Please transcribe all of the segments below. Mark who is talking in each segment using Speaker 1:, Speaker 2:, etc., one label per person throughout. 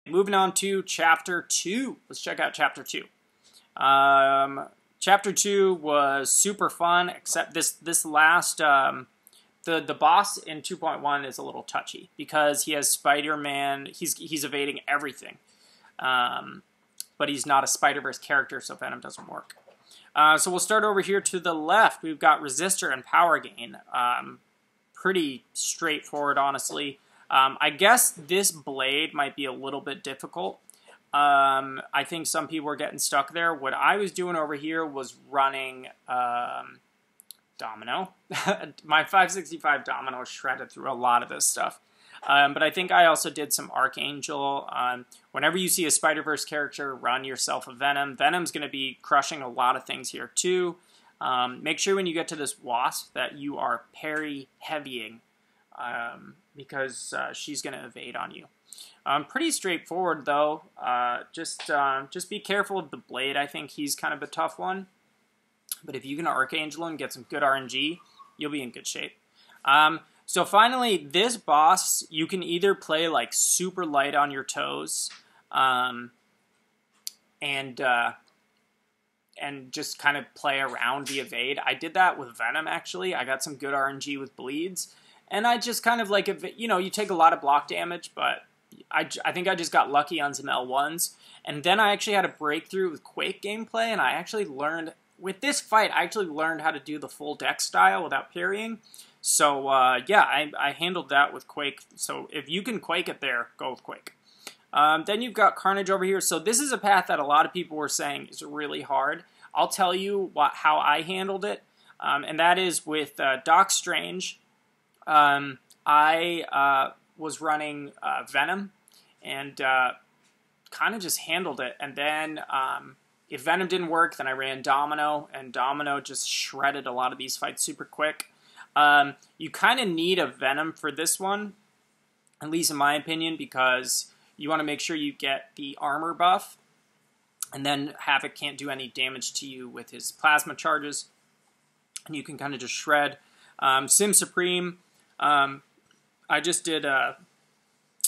Speaker 1: Moving on to Chapter 2. Let's check out Chapter 2. Chapter 2 was super fun, except this last, the boss in 2.1 is a little touchy, because he has Spider-Man, he's evading everything. But he's not a Spider-Verse character, so Venom doesn't work. So we'll start over here to the left. We've got Resistor and Power Gain. Pretty straightforward, honestly. I guess this blade might be a little bit difficult. I think some people are getting stuck there. What I was doing over here was running Domino. My 565 Domino shredded through a lot of this stuff. But I think I also did some Archangel. Whenever you see a Spider-Verse character, run yourself a Venom. Venom's going to be crushing a lot of things here too. Make sure when you get to this Wasp that you are parry heavying. Because she's going to evade on you. Pretty straightforward, though. Just be careful of the blade. I think he's kind of a tough one. But if you can Archangel and get some good RNG, you'll be in good shape. So finally, this boss, you can either play like super light on your toes, and just kind of play around the evade. I did that with Venom, actually. I got some good RNG with bleeds. And I just kind of like, you know, you take a lot of block damage, but I think I just got lucky on some L1s. And then I actually had a breakthrough with Quake gameplay, and I actually learned, with this fight, I actually learned how to do the full deck style without parrying. So, yeah, I handled that with Quake. So if you can Quake it there, go with Quake. Then you've got Carnage over here. So this is a path that a lot of people were saying is really hard. I'll tell you how I handled it, and that is with Doc Strange. I was running Venom, and kind of just handled it. And then if Venom didn't work, then I ran Domino, and Domino just shredded a lot of these fights super quick. You kind of need a Venom for this one, at least in my opinion, because you want to make sure you get the armor buff, and then Havoc can't do any damage to you with his plasma charges, and you can kind of just shred. Sim Supreme, I just did,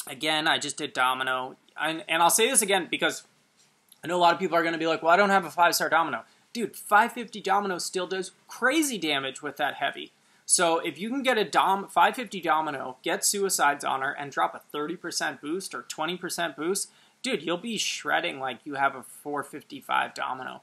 Speaker 1: again, I just did Domino, and I'll say this again, because I know a lot of people are going to be like, well, I don't have a 5-star Domino. Dude, 550 Domino still does crazy damage with that heavy. So if you can get a 550 Domino, get Suicide's Honor, and drop a 30% boost or 20% boost, dude, you'll be shredding like you have a 455 Domino.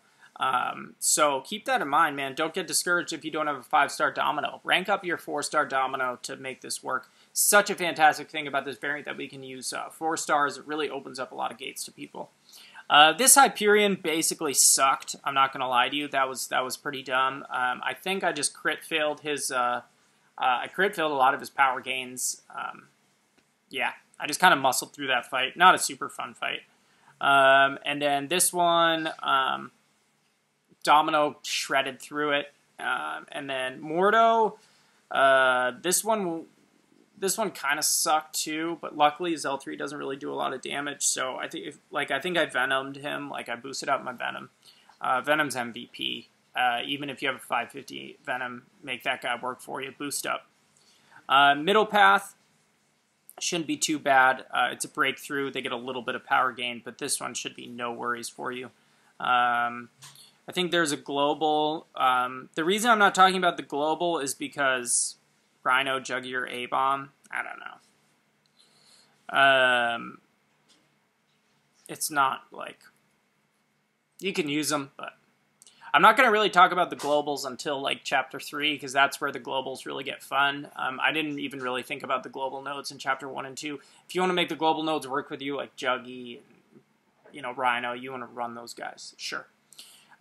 Speaker 1: So keep that in mind, man. Don't get discouraged if you don't have a 5-star Domino. Rank up your 4-star Domino to make this work. Such a fantastic thing about this variant that we can use 4 stars. It really opens up a lot of gates to people. This Hyperion basically sucked. I'm not going to lie to you. That was pretty dumb. I think I just crit failed his... I crit failed a lot of his power gains. Yeah, I just kind of muscled through that fight. Not a super fun fight. And then this one, Domino shredded through it. And then Mordo, this one kind of sucked too, but luckily his L3 doesn't really do a lot of damage. So I think I think I Venomed him. Like I boosted up my Venom. Venom's MVP. Even if you have a 550 Venom, make that guy work for you. Boost up. Middle path shouldn't be too bad. It's a breakthrough. They get a little bit of power gain, but this one should be no worries for you. I think there's a global. The reason I'm not talking about the global is because Rhino, Juggy, or A-Bomb. I don't know. It's not like you can use them, but I'm not going to really talk about the globals until like Chapter 3, because that's where the globals really get fun. I didn't even really think about the global nodes in Chapter 1 and 2. If you want to make the global nodes work with you, like Juggy, Rhino, you want to run those guys, sure.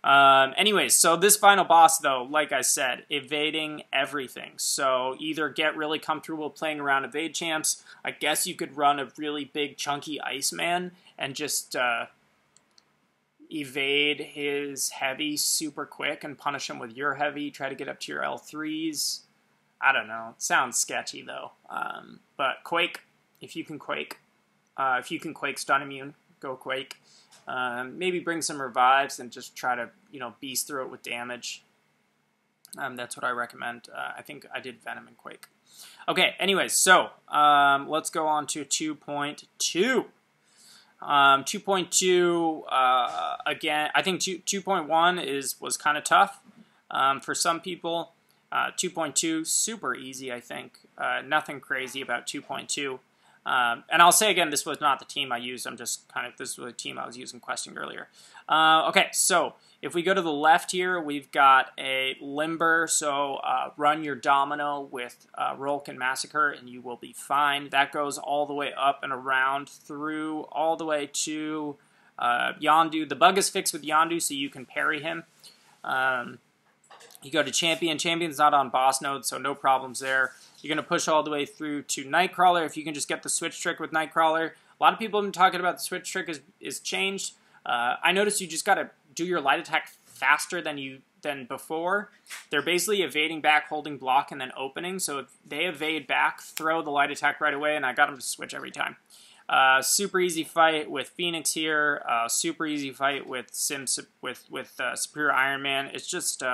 Speaker 1: Anyways, so this final boss, though, like I said, evading everything. So either get really comfortable playing around evade champs. I guess you could run a really big, chunky Iceman and just evade his heavy super quick and punish him with your heavy. Try to get up to your L3s. I don't know. It sounds sketchy, though. But Quake, if you can Quake. If you can Quake stun immune, go Quake. Maybe bring some revives and just try to, beast through it with damage. That's what I recommend. I think I did Venom and Quake. Okay, anyways, so let's go on to 2.2. 2.2, again, I think 2.1 was kind of tough for some people. 2.2, super easy, I think. Nothing crazy about 2.2. And I'll say again, this was not the team I used. This was the team I was using questing earlier. Okay, so if we go to the left here, we've got a Limber. So run your Domino with Rolk and Massacre, and you will be fine. That goes all the way up and around through all the way to Yondu. The bug is fixed with Yondu, so you can parry him. You go to Champion. Champion's not on boss node, so no problems there. You're going to push all the way through to Nightcrawler. If you can just get the switch trick with Nightcrawler. A lot of people have been talking about the switch trick is changed. I noticed you just got to do your light attack faster than before. They're basically evading back, holding block, and then opening. So if they evade back, throw the light attack right away, and I got them to switch every time. Super easy fight with Phoenix here. Super easy fight with Superior Iron Man. It's just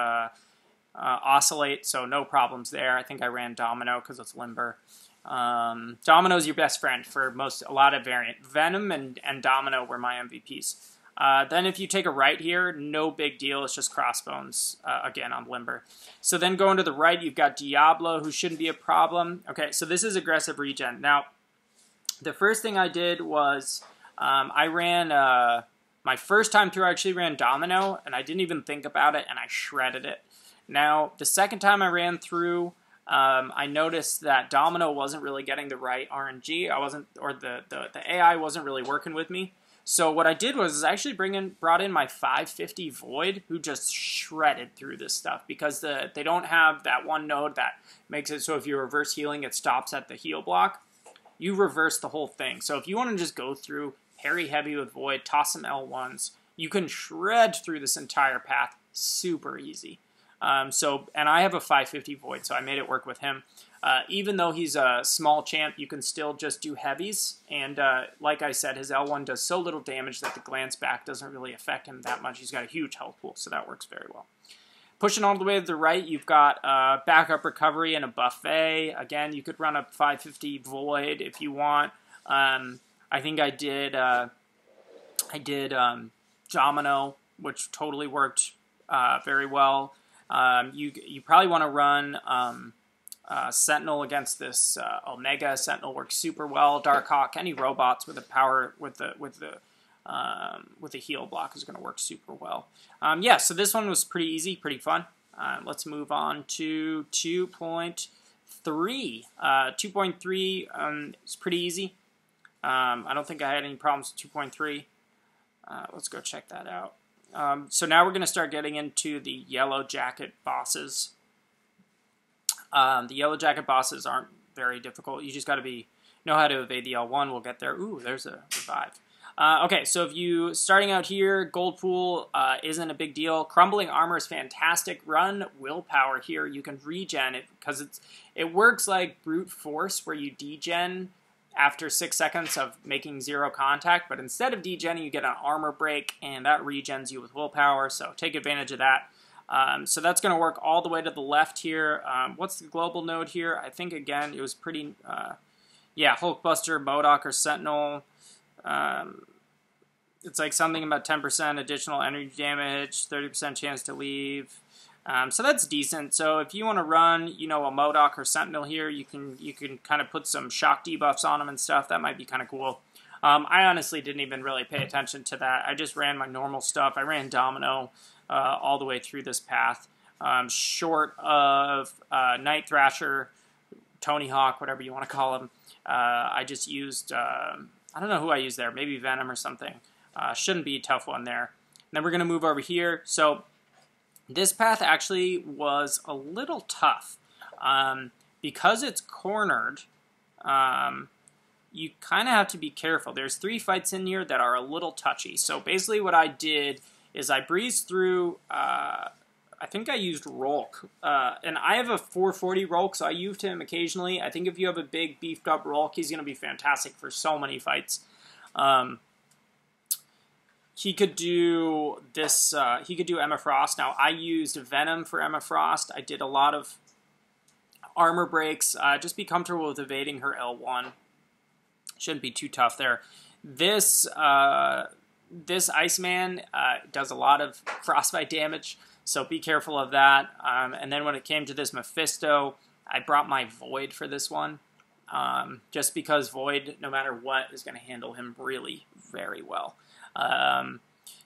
Speaker 1: oscillate, so no problems there. I think I ran Domino because it's Limber. Domino's your best friend for a lot of variant. Venom and Domino were my MVPs. Then if you take a right here, no big deal. It's just Crossbones, again, on Limber. So then going to the right, you've got Diablo, who shouldn't be a problem. Okay, so this is aggressive regen. Now, the first thing I did was I ran, my first time through, I actually ran Domino, and I didn't even think about it, and I shredded it. Now, the second time I ran through, I noticed that Domino wasn't really getting the right RNG. The AI wasn't really working with me. So what I did was I actually brought in my 550 Void, who just shredded through this stuff because they don't have that one node that makes it so if you're reverse healing, it stops at the heal block. You reverse the whole thing. So if you want to just go through, parry heavy with Void, toss some L1s, you can shred through this entire path super easy. And I have a 550 Void, so I made it work with him. Even though he's a small champ, you can still just do heavies. And like I said, his L1 does so little damage that the glance back doesn't really affect him that much. He's got a huge health pool, so that works very well. Pushing all the way to the right, you've got backup recovery and a buffet. Again, you could run a 550 Void if you want. I think I did Domino, which totally worked very well. You probably want to run Sentinel against this Omega. Sentinel works super well. Darkhawk, any robots with a power with the heal block is going to work super well. Yeah, so this one was pretty easy, pretty fun. Let's move on to 2.3. 2.3 is pretty easy. I don't think I had any problems with 2.3. Let's go check that out. So now we're going to start getting into the Yellowjacket Bosses. The Yellowjacket Bosses aren't very difficult. You just got to know how to evade the L1. We'll get there. Ooh, there's a revive. Okay, so if you starting out here, Gold Pool isn't a big deal. Crumbling Armor is fantastic. Run Willpower here. You can regen it because it works like Brute Force where you degen after 6 seconds of making 0 contact, but instead of degenning, you get an armor break, and that regens you with willpower, so take advantage of that. So that's going to work all the way to the left here. What's the global node here? I think, again, it was pretty, yeah, Hulkbuster, MODOK, or Sentinel. It's like something about 10% additional energy damage, 30% chance to leave. So that's decent. So if you want to run, a MODOK or Sentinel here, you can kind of put some shock debuffs on them and stuff. That might be kind of cool. I honestly didn't even really pay attention to that. I just ran my normal stuff. I ran Domino all the way through this path. Short of Night Thrasher, Tony Hawk, whatever you want to call him. I just used, I don't know who I used there. Maybe Venom or something. Shouldn't be a tough one there. And then we're going to move over here. So this path actually was a little tough. Because it's cornered, you kind of have to be careful. There's 3 fights in here that are a little touchy. So basically what I did is I breezed through, I think I used Rolk. And I have a 440 Rolk, so I used him occasionally. I think if you have a big beefed up Rolk, he's going to be fantastic for so many fights. He could do this, he could do Emma Frost. Now, I used Venom for Emma Frost. I did a lot of armor breaks. Just be comfortable with evading her L1. Shouldn't be too tough there. This this Iceman does a lot of frostbite damage, so be careful of that. And then when it came to this Mephisto, I brought my Void for this one, just because Void, no matter what, is going to handle him really very well.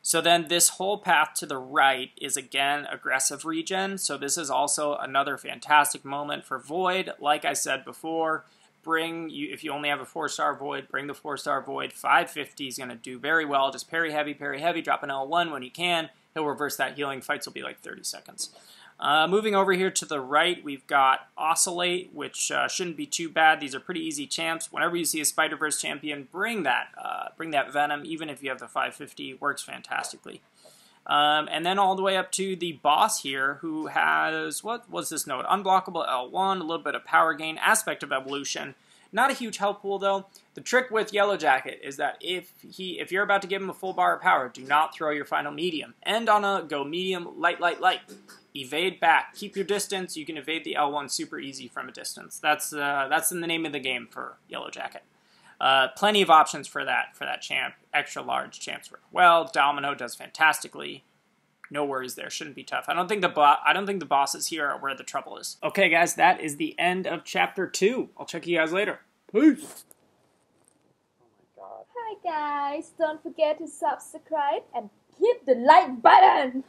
Speaker 1: So then this whole path to the right is again aggressive regen, so this is also another fantastic moment for Void. Like I said before, if you only have a 4-star Void, bring the 4-star Void. 550 is going to do very well. Just parry heavy, drop an L1 when you can. He'll reverse that healing. Fights will be like 30 seconds. Moving over here to the right, we've got Oscillate, which shouldn't be too bad. These are pretty easy champs. Whenever you see a Spider-Verse champion, bring that Venom, even if you have the 550. Works fantastically. And then all the way up to the boss here, who has, what was this note? Unblockable L1, a little bit of power gain, aspect of evolution. Not a huge health pool, though. The trick with Yellowjacket is that if you're about to give him a full bar of power, do not throw your final medium. End on a go medium, light. Evade back. Keep your distance. You can evade the L1 super easy from a distance. That's in the name of the game for Yellowjacket. Plenty of options for that champ. Extra large champs work well. Domino does fantastically. No worries there. Shouldn't be tough. I don't think the bosses here are where the trouble is. Okay, guys, that is the end of Chapter 2. I'll check you guys later. Peace.
Speaker 2: Oh my god. Hi guys, don't forget to subscribe and hit the like button.